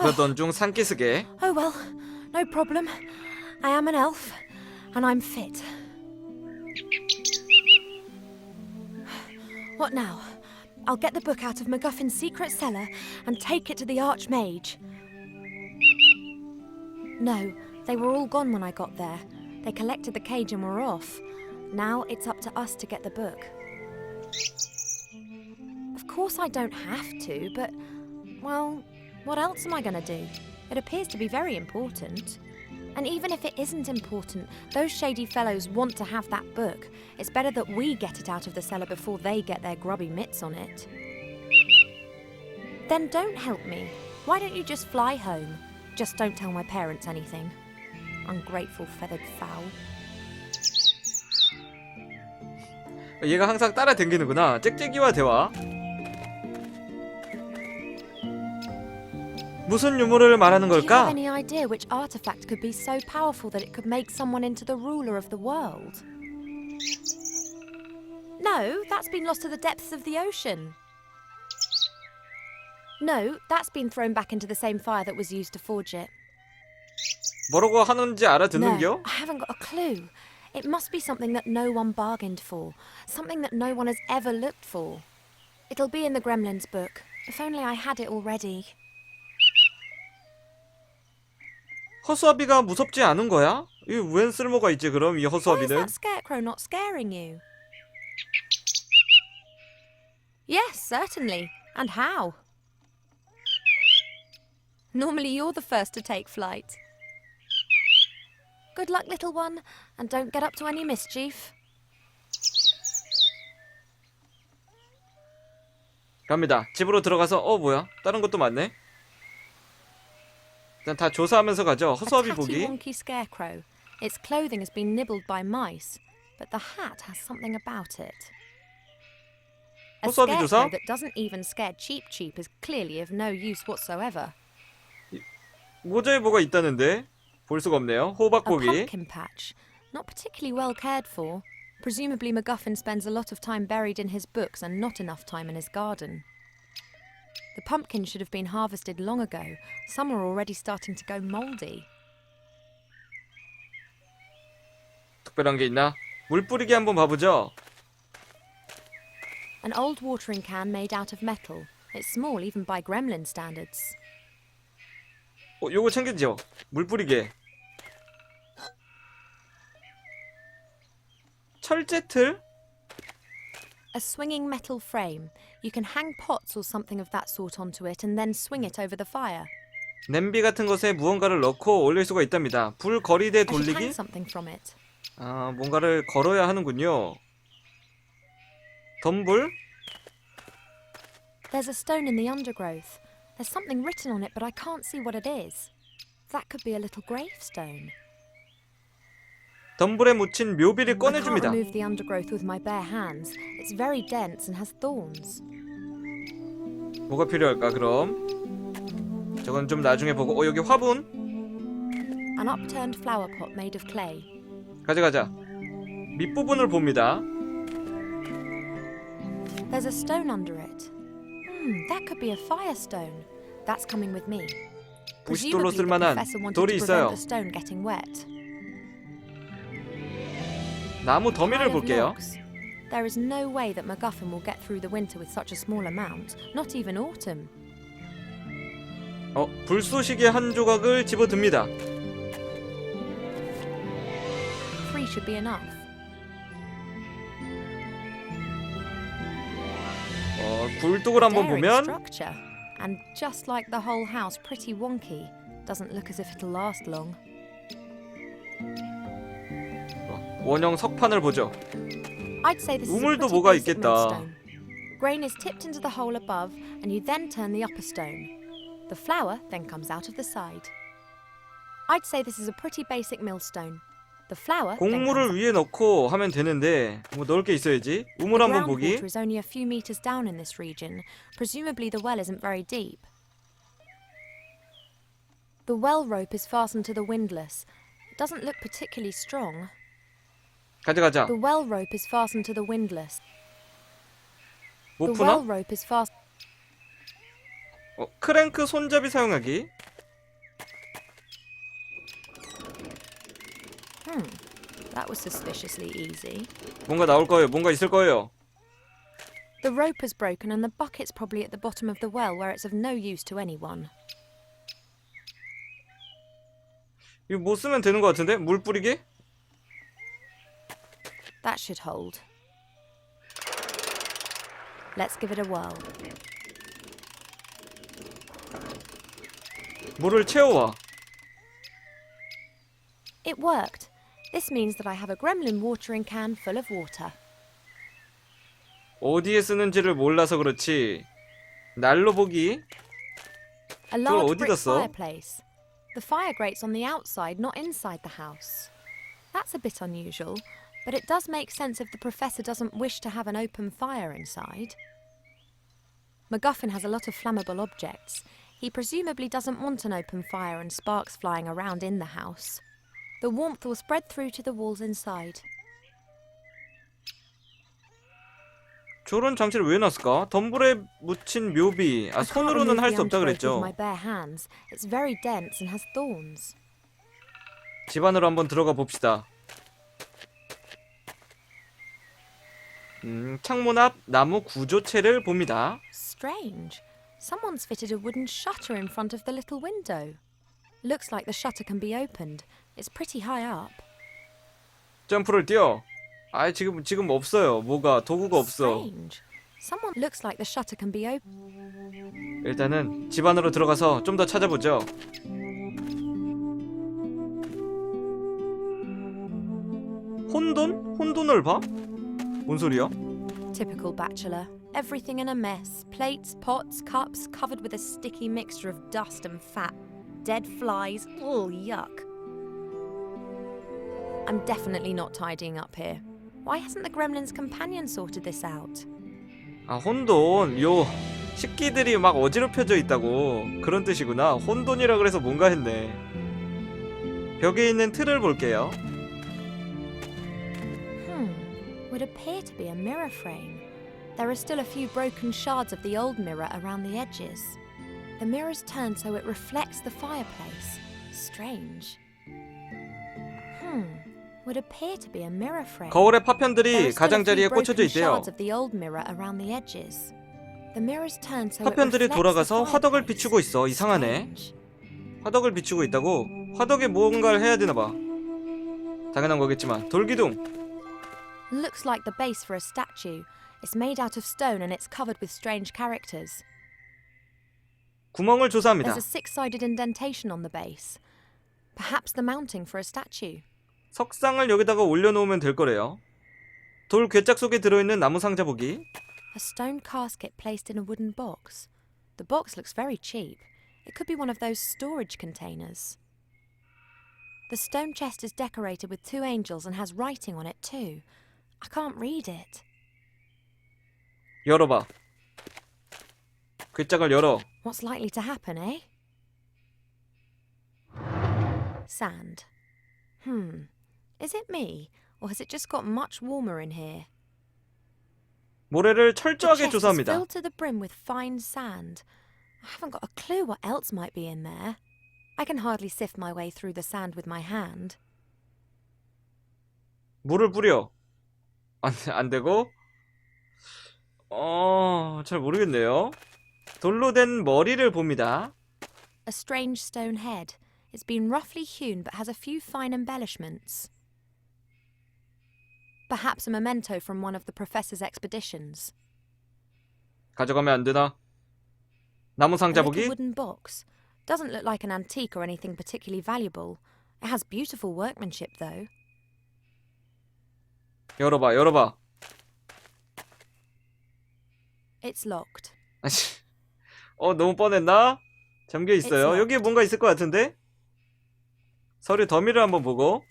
그러던 중 산기슭에 Oh well, no problem. I am an elf, and I'm fit. What now? I'll get the book out of MacGuffin's secret cellar and take it to the Archmage. No, they were all gone when I got there. They collected the cage and were off. Now it's up to us to get the book. Of course I don't have to, but, well, what else am I going to do? It appears to be very important. And even if it isn't important, those shady fellows want to have that book. It's better that we get it out of the cellar before they get their grubby mitts on it. Then don't help me. Why don't you just fly home? Just don't tell my parents anything. Ungrateful feathered fowl. 얘가 항상 따라다니는구나. 짹짹이와 대화. 무슨 유물을 말하는 Do you have 걸까? any idea which artifact could be so powerful that it could make someone into the ruler of the world? No, that's been lost to the depths of the ocean. No, that's been thrown back into the same fire that was used to forge it. 뭐라고 하는지 알아듣는겨? No, I haven't got a clue. It must be something that no one bargained for, something that no one has ever looked for. It'll be in the Gremlins book. If only I had it already. 허수아비가 무섭지 않은 거야? 이 웬 쓸모가 있지 그럼 이 Why is 허수아비는? that scarecrow not scaring you? Yes, certainly. And how? Normally you're the first to take flight. Good luck, little one, and don't get up to any mischief. 갑니다. 집으로 들어가서 뭐야? 다른 것도 많네. 일단 다 조사하면서 가죠. A 허수아비 tatty 보기. wonky scarecrow. Its clothing has been nibbled by mice, but the hat has something about it. A 허수아비 조사? scarecrow that doesn't even scare Cheep is clearly of no use whatsoever. 모자에 뭐가 있다는데? 볼 수가 없네요. A 호박고기. pumpkin patch, not particularly well cared for. Presumably MacGuffin spends a lot of time buried in his books and not enough time in his garden. The pumpkin should have been harvested long ago. Some are already starting to go mouldy. 특별한 게 있나? 물 뿌리기 한번 봐보죠. An old watering can made out of metal. It's small even by gremlin standards. 요거 챙기죠. 물 뿌리게. 철제틀? A swinging metal frame. You can hang pots or something of that sort onto it and then swing it over the fire. 냄비 같은 것에 무언가를 넣고 올릴 수가 있답니다. 불 거리대 I should 돌리기? hang something from it. 뭔가를 걸어야 하는군요. 덤불? There's a stone in the undergrowth. There's something written on it, but I can't see what it is. That could be a little gravestone. 덤불에 묻힌 묘비를 I can't 꺼내줍니다. remove the undergrowth with my bare hands. It's very dense and has thorns. 뭐가 필요할까 그럼? 저건 좀 나중에 보고 여기 화분? An upturned flower pot made of clay. 가져가자. 밑부분을 봅니다. There's a stone under it. That could be a firestone. That's coming with me. 부싯돌로 Presumably the 쓸만한 professor wanted 돌이 to 있어요. prevent the stone getting wet. 나무 더미를 Pile of 볼게요. logs. There is no way that MacGuffin will get through the winter with such a small amount, not even autumn. 불쏘시개 한 조각을 집어듭니다. 3 should be enough. 굴뚝을 한번 Daring 보면 structure, and just like the whole house, pretty wonky. Doesn't look as if it'll last long. 원형 석판을 보죠. I'd say this is a 우물도 pretty 뭐가 basic 있겠다. millstone. Grain is tipped into the hole above, and you then turn the upper stone. The flour then comes out of the side. I'd say this is a pretty basic millstone. The flour then comes 곡물을 위에 넣고 하면 되는데 뭐 넣을 게 있어야지. 우물 The 한번 보기. groundwater is only a few meters down in this region. Presumably the well isn't very deep. The well rope is fastened to the windlass. It doesn't look particularly strong. 가져가자. The well rope is fastened to the windlass. 못 The well 푸나? rope is fastened. 크랭크 손잡이 사용하기. That was suspiciously easy. 뭔가 나올 거예요. 뭔가 있을 거예요. The rope is broken and the bucket's probably at the bottom of the well where it's of no use to anyone. 이거 뭐 쓰면 되는 것 같은데? 물 뿌리기? That should hold. Let's give it a whirl. 물을 채워와. It worked. This means that I have a gremlin watering can full of water. 어디에 쓰는지를 몰라서 그렇지. 날로 보기. A large 어디다 brick 써? fireplace. The fire grates on the outside, not inside the house. That's a bit unusual, but it does make sense if the professor doesn't wish to have an open fire inside. MacGuffin has a lot of flammable objects. He presumably doesn't want an open fire and sparks flying around in the house. The warmth will spread through to the walls inside. 저런 장치를 왜 놨을까? 덤불에 묻힌 묘비. 아, I can't 손으로는 remove 할 the 수 없다 undergrowth with 그랬죠. my bare hands. It's very dense and has thorns. 집 안으로 한번 들어가 봅시다. 창문 앞 나무 구조체를 봅니다. Strange. Someone's fitted a wooden shutter in front of the little window. Looks like the shutter can be opened. It's pretty high up. 점프를 뛰어. 아, 지금 없어요. 뭐가 도구가 없어. Strange. Someone looks like the shutter can be opened. 일단은 집 안으로 들어가서 좀 더 찾아보죠. 혼돈? 혼돈을 봐? 뭔 소리야? Typical bachelor. Everything in a mess. Plates, pots, cups, covered with a sticky mixture of dust and fat. Dead flies. Ugh, yuck. I'm definitely not tidying up here. Why hasn't the gremlin's companion sorted this out? 아, 혼돈. 요 식기들이 막 어지럽혀져 있다고. 그런 뜻이구나. 혼돈이라 그래서 뭔가 했네. 벽에 있는 틀을 볼게요. Would appear to be a mirror frame. There are still a few broken shards of the old mirror around the edges. The mirror's turned so it reflects the fireplace. Strange. Would appear to be a mirror frame. 거울의 There are 파편들이 still a 가장자리에 few 꽂혀져 broken 있대요. shards of the old mirror around the edges. The mirror's turned so it 파편들이 reflects the 돌아가서 화덕을 fireplace. 비추고 있어. 이상하네. Strange. 화덕을 비추고 있다고? 화덕에 뭔가를 해야 되나봐. 당연한 거겠지만 돌기둥. Looks like the base for a statue. It's made out of stone and it's covered with strange characters. 구멍을 조사합니다. There's a six-sided indentation on the base. Perhaps the mounting for a statue. 석상을 여기다가 올려놓으면 될 거래요. 돌 괴짝 속에 들어있는 나무 상자 보기. A stone casket placed in a wooden box. The box looks very cheap. It could be one of those storage containers. The stone chest is decorated with two angels and has writing on it too. I can't read it. 열어봐. 괴짝을 열어. What's likely to happen, eh? Sand. Is it me, or has it just got much warmer in here? 모래를 The 철저하게 chest is 조사합니다. filled to the brim with fine sand. I haven't got a clue what else might be in there. I can hardly sift my way through the sand with my hand. 물을 뿌려. 안 되고. 잘 모르겠네요. 돌로 된 머리를 봅니다. A strange stone head. It's been roughly hewn but has a few fine embellishments. Perhaps a memento from one of the professor's expeditions. 가져가면 안 되나? 나무 A 상자 little 보기. wooden box. Doesn't look like an antique or anything particularly valuable. It has beautiful workmanship though. 열어봐. 열어봐. It's locked. 아씨. 너무 뻔했나? 잠겨 있어요. It's 여기에 뭔가 있을 것 같은데? 서류 더미를 한번 보고.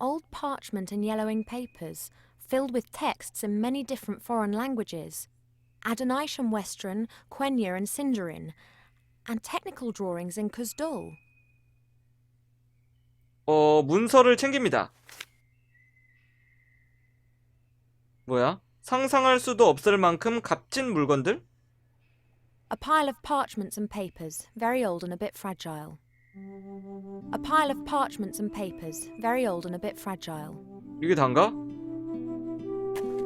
Old parchment and yellowing papers, filled with texts in many different foreign languages. Adonisham Western, Quenya and Sindarin, and technical drawings in Kuzdul. 문서를 챙깁니다. 뭐야? 상상할 수도 없을 만큼 값진 물건들? A pile of parchments and papers, very old and a bit fragile. A pile of parchments and papers, very old and a bit fragile. 이게 단가?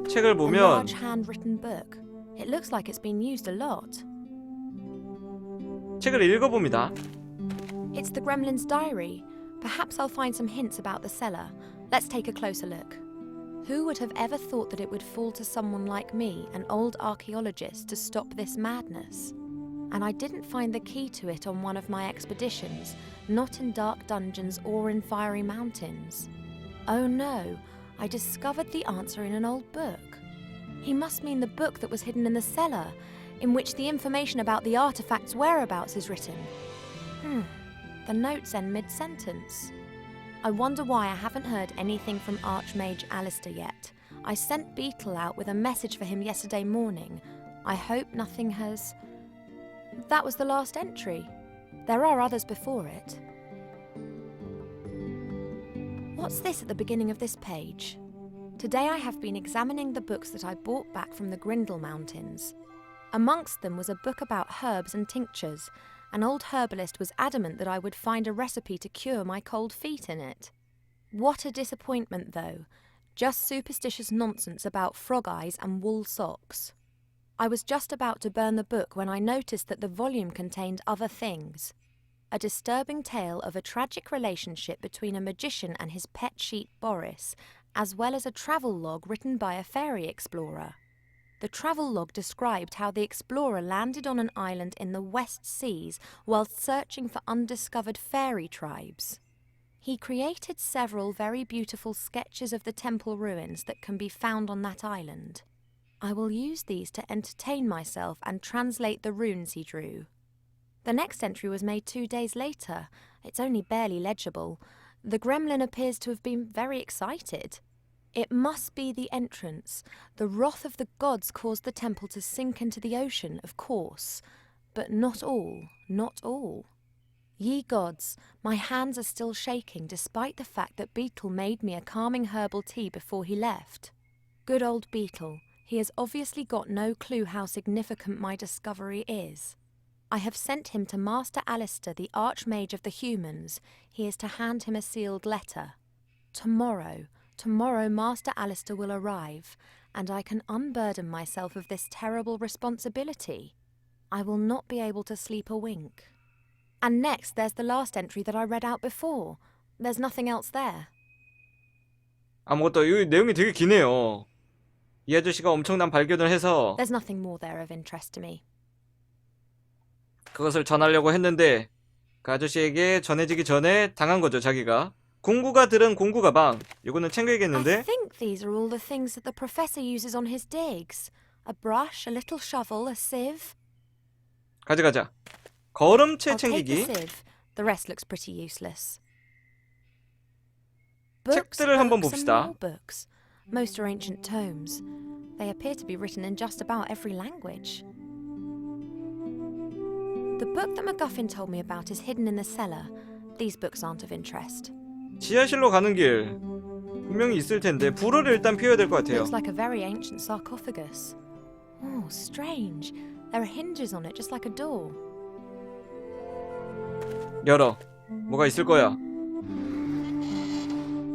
책을 A 보면 large handwritten book. It looks like it's been used a lot. 책을 읽어봅니다. It's the gremlin's diary. Perhaps I'll find some hints about the cellar. Let's take a closer look. Who would have ever thought that it would fall to someone like me, an old archaeologist, to stop this madness? And I didn't find the key to it on one of my expeditions, not in dark dungeons or in fiery mountains. Oh no, I discovered the answer in an old book. He must mean the book that was hidden in the cellar, in which the information about the artifact's whereabouts is written. The notes end mid-sentence. I wonder why I haven't heard anything from Archmage Alistair yet. I sent Beetle out with a message for him yesterday morning. I hope nothing has... That was the last entry. There are others before it. What's this at the beginning of this page? Today I have been examining the books that I brought back from the Grindle Mountains. Amongst them was a book about herbs and tinctures. An old herbalist was adamant that I would find a recipe to cure my cold feet in it. What a disappointment, though. Just superstitious nonsense about frog eyes and wool socks. I was just about to burn the book when I noticed that the volume contained other things. A disturbing tale of a tragic relationship between a magician and his pet sheep Boris, as well as a travel log written by a fairy explorer. The travel log described how the explorer landed on an island in the West Seas whilst searching for undiscovered fairy tribes. He created several very beautiful sketches of the temple ruins that can be found on that island. I will use these to entertain myself and translate the runes he drew. The next entry was made 2 days later. It's only barely legible. The gremlin appears to have been very excited. It must be the entrance. The wrath of the gods caused the temple to sink into the ocean, of course. But not all, not all. Ye gods, my hands are still shaking despite the fact that Beetle made me a calming herbal tea before he left. Good old Beetle, he has obviously got no clue how significant my discovery is. I have sent him to Master Alistair, the Archmage of the Humans. He is to hand him a sealed letter. Tomorrow Master Alistair will arrive, and I can unburden myself of this terrible responsibility. I will not be able to sleep a wink. And next there's the last entry that I read out before. There's nothing else there. 아무것도 이 내용이 되게 기네요. 이 아저씨가 엄청난 발견을 해서 There's nothing more there of interest to me. 그것을 전하려고 했는데 그 아저씨에게 전해지기 전에 당한 거죠, 자기가. 공구가 들은 공구 가방. 이거는 I 챙겨야겠는데? think these are all the things that the professor uses on his digs. A brush, a little shovel, a sieve. 가져가자. 걸음체 I'll take the 챙기기. sieve. The rest looks pretty useless. 책들을 한번 books, and 봅시다. more books. Most are ancient tomes. They appear to be written in just about every language. The book that MacGuffin told me about is hidden in the cellar. These books aren't of interest. 지하실로 가는 길. 분명히 있을 텐데 불을 일단 피워야 될 것 같아요. Looks like a very ancient sarcophagus. Oh, strange. There are hinges on it just like a door. 열어. 뭐가 있을 거야.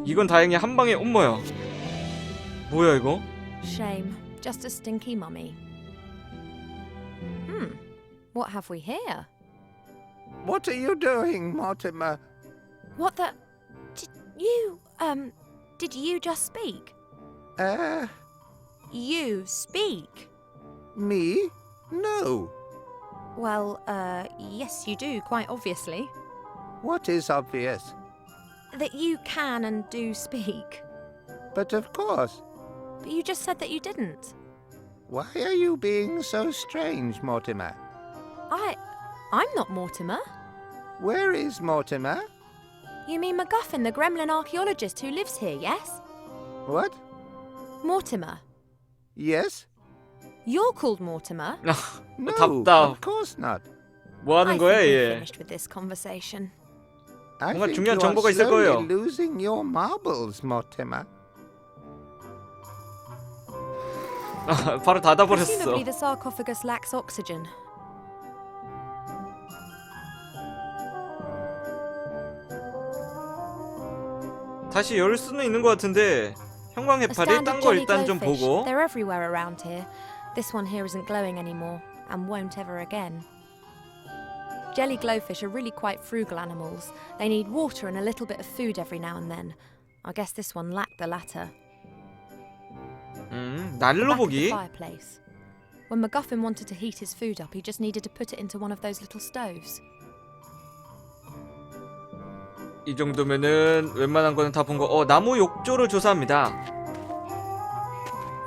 이건 다행히 한 방에 엄마야. 뭐야 이거? Shame. Just a stinky mummy. What have we here? What are you doing, Mortimer? What the... Did you just speak? You speak? Me? No. Well, yes you do, quite obviously. What is obvious? That you can and do speak. But of course. But you just said that you didn't. Why are you being so strange, Mortimer? I'm not Mortimer. Where is Mortimer? You mean MacGuffin, the gremlin archaeologist who lives here, yes? What? Mortimer. Yes? You're called Mortimer. No, 답답. of course not. 뭐 하는 I 거야 think we're 얘? finished with this conversation. I 뭔가 think 중요한 you are 정보가 있을 slowly 거예요. losing your marbles, Mortimer. 바로 닫아버렸어. Presumably the sarcophagus lacks oxygen. 다시 열 수는 있는 것 같은데 형광 A 해파리 딴 standard 거 jelly 일단 좀 glowfish. 보고. They're everywhere around here. This one here isn't glowing anymore and won't ever again. Jelly glowfish are really quite frugal animals. They need water and a little bit of food every now and then. I guess this one lacked the latter. 난로 Back of the 보기. fireplace. When MacGuffin wanted to heat his food up, he just needed to put it into one of those little stoves. 이 정도면은 웬만한 거는 다 본 거. 나무 욕조를 조사합니다.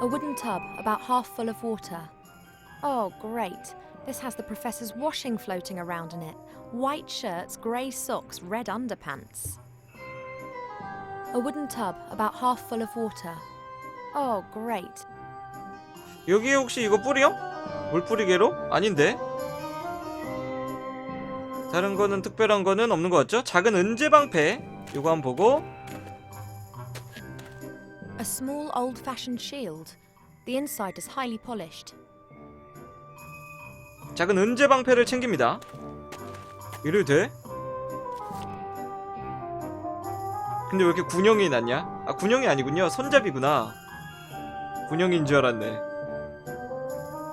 A wooden tub, about half full of water. Oh, great. This has the professor's washing floating around in it. White shirts, grey socks, red underpants. A wooden tub, about half full of water. Oh, great. 여기에 혹시 이거 뿌려? 물 뿌리개로? 아닌데? 다른 거는 특별한 거는 없는 것 같죠? 작은 은제방패 요거 한번 보고. A small old-fashioned shield. The inside is highly polished. 작은 은제방패를 챙깁니다. 이래도 돼? 근데 왜 이렇게 군형이 났냐? 아, 군형이 아니군요. 손잡이구나. 군형인 줄 알았네.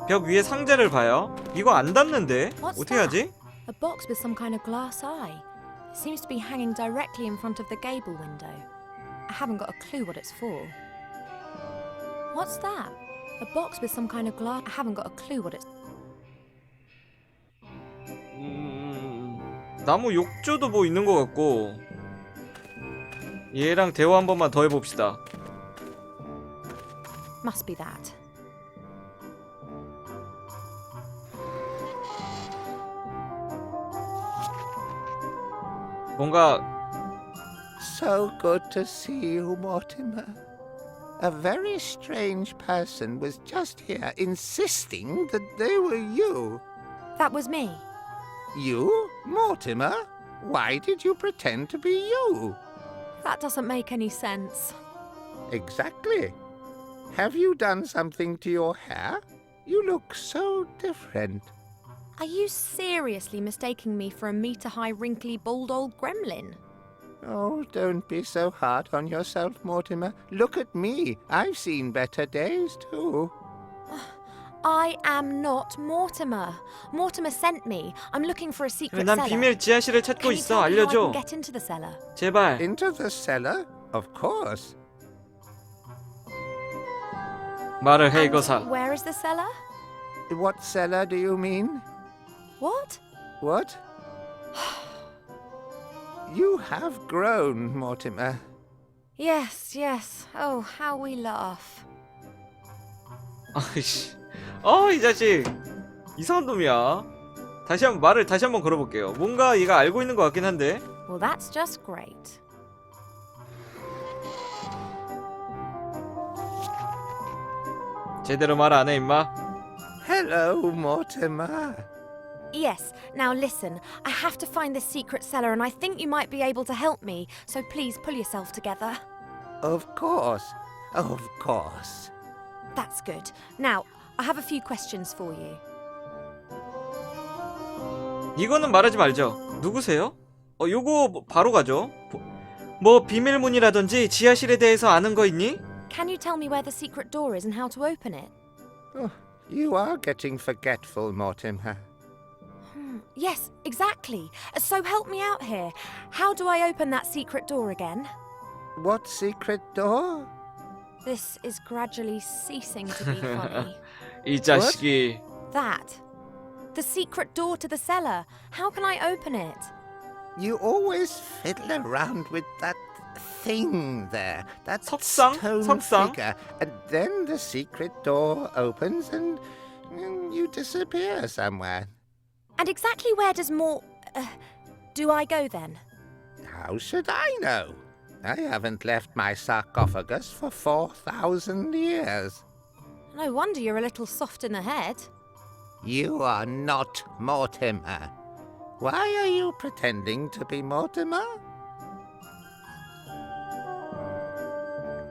벽 위에 상자를 봐요. 이거 안 닿는데? What's 어떻게 하지? A box with some kind of glass eye. It seems to be hanging directly in front of the gable window. I haven't got a clue what it's for. What's that? A box with some kind of glass. I haven't got a clue what it's. 나무 욕조도 뭐 있는 것 같고. 얘랑 대화 한 번만 더 해봅시다. Must be that. 뭔가 So good to see you, Mortimer. A very strange person was just here insisting that they were you. That was me. You, Mortimer? Why did you pretend to be you? That doesn't make any sense. Exactly. Have you done something to your hair? You look so different. Are you seriously mistaking me for a meter-high, wrinkly, bald old gremlin? Oh, don't be so hard on yourself, Mortimer. Look at me. I've seen better days, too. I am not Mortimer. Mortimer sent me. I'm looking for a secret 난 cellar. 비밀 지하실을 찾고 Can you 있어. tell me how I 알려줘. can get into the cellar? 제발. Into the cellar? Of course. 말을 해, And 이거사. where is the cellar? What cellar do you mean? What? What? You have grown, Mortimer. Yes, yes. Oh, how we laugh. 아이씨. 이 자식. 이상한 놈이야. 말을 다시 한번 걸어볼게요. 뭔가 얘가 알고 있는 것 같긴 한데. Well, that's just great. 제대로 말 안 해, 임마. Hello, Mortimer. Yes, now listen. I have to find this secret cellar and I think you might be able to help me. So please pull yourself together. Of course. Of course. That's good. Now, I have a few questions for you. 이거는 말하지 말죠. 누구세요? 요거 바로 가죠. 뭐 비밀문이라든지 지하실에 대해서 아는 거 있니? Can you tell me where the secret door is and how to open it? Oh, you are getting forgetful, Mortimer. Yes, exactly. So help me out here. How do I open that secret door again? What secret door? This is gradually ceasing to be funny. 이 자식이. That. The secret door to the cellar. How can I open it? You always fiddle around with that thing there, that 석상? stone 석상? figure, and then the secret door opens and you disappear somewhere. And exactly where do I go then? How should I know? I haven't left my sarcophagus for 4,000 years. No wonder you're a little soft in the head. You are not Mortimer. Why are you pretending to be Mortimer?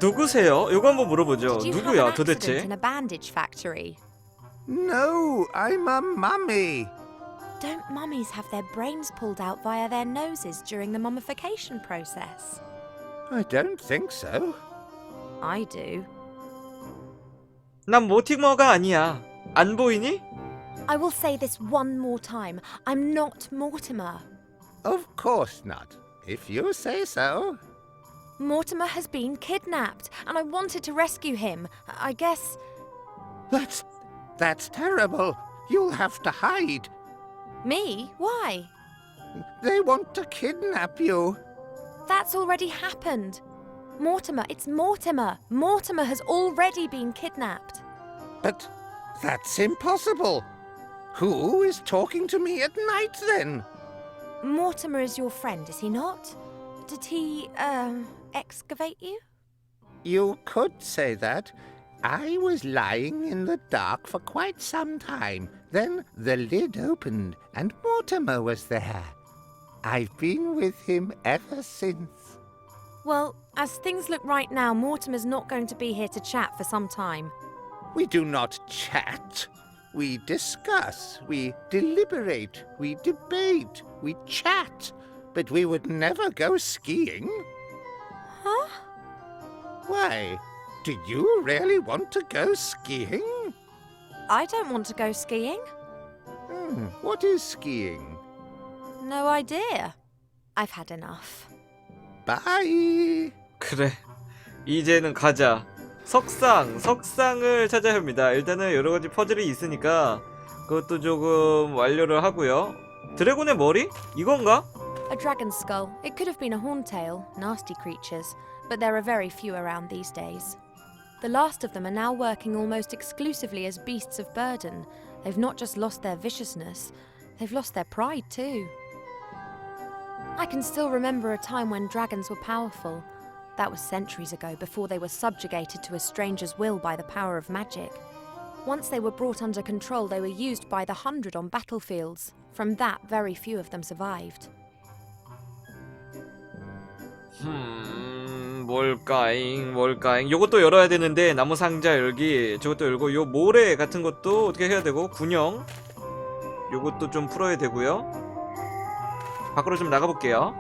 누구세요? 요거 한번 물어보죠. Did you have 누구야 an accident 도대체? in a bandage factory? No, I'm a mummy. Don't mummies have their brains pulled out via their noses during the mummification process? I don't think so. I do. 난 모티머가 아니야. 안 보이니? I will say this one more time. I'm not Mortimer. Of course not. If you say so. Mortimer has been kidnapped, and I wanted to rescue him. I guess... That's terrible. You'll have to hide. Me? Why? They want to kidnap you. That's already happened. Mortimer, it's Mortimer. Mortimer has already been kidnapped. But that's impossible. Who is talking to me at night then? Mortimer is your friend, is he not? Did he, excavate you? You could say that. I was lying in the dark for quite some time. Then the lid opened and Mortimer was there. I've been with him ever since. Well, as things look right now, Mortimer's not going to be here to chat for some time. We do not chat. We discuss, we deliberate, we debate, we chat. But we would never go skiing. Huh? Why? Do you really want to go skiing? I don't want to go skiing. What is skiing? No idea. I've had enough. Bye. 그래. 이제는 가자. 석상을 찾아야 합니다. 일단은 여러가지 퍼즐이 있으니까 그것도 조금 완료를 하고요. 드래곤의 머리? 이건가? A dragon skull. It could have been a horntail. Nasty creatures. But there are very few around these days. The last of them are now working almost exclusively as beasts of burden. They've not just lost their viciousness, they've lost their pride too. I can still remember a time when dragons were powerful. That was centuries ago, before they were subjugated to a stranger's will by the power of magic. Once they were brought under control, they were used by the 100 on battlefields. From that, very few of them survived. 뭘까잉. 요것도 열어야 되는데, 나무 상자 열기, 저것도 열고, 요 모래 같은 것도 어떻게 해야 되고, 군형. 요것도 좀 풀어야 되고요. 밖으로 좀 나가볼게요.